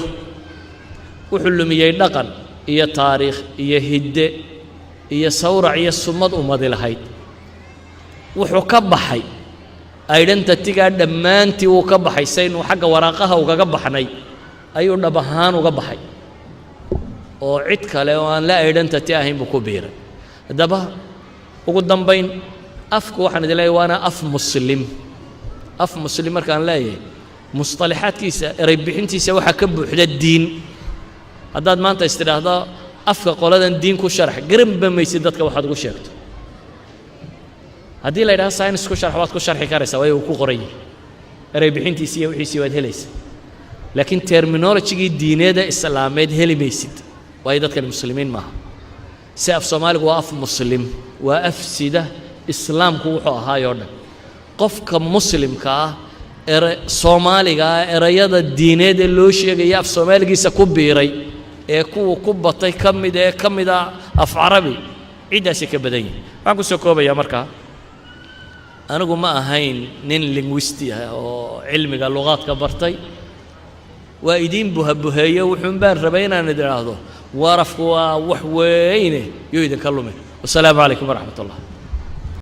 B: wuxuu lumiyay dhaqan iyo taariikh iyo hidde iyo sawrac iyo summad ummadi lahayd wuxuu ka baxay identity-ga dhammaantii wuu ka baxay saynu xagga waraaqaha ugaga baxnay ayuu dhab ahaan uga baxay oo cid kale oo aan la identity ahayn buu ku biiray haddaba ugu dambayn afku waxaan idin leeyahay waana af muslim markaan leeyahay mustalaxaadkiisa eray bixintiisa waxaa ka buuxda diin haddaad maanta istidhaahdo afka qoladan diin ku sharax garanba maysid dadka waxaad ugu sheegto haddii la yidhahdo science ku sharax waad ku sharxi karaysaa waayo uu ku qoran yahay eray bixintiisii iyo wixiisii waad helaysaa laakiin terminologigii diineeda islaameed heli maysid waayo dadkan muslimiin maaha si af Soomaaligu waa af muslim waa af sida islaamku wuxuu ahaayoo dhan qofka muslimka ah Soomaaliga erayada diineed ee loo sheegaya af Soomaaligiisa ku biiray ee kuwa ku batay kamida af Carabi ciidaasi ka badan yahay waxaan ku soo koobayaa markaa anigu ma ahayn nin linguist ah oo cilmiga luqadka bartay waa idin buhabuheeyo wuxuu baan rabay inaan idhaahdo warafku waa wax weyn iyo idin ka lumay wassalaamu calaykum waraxmatullaah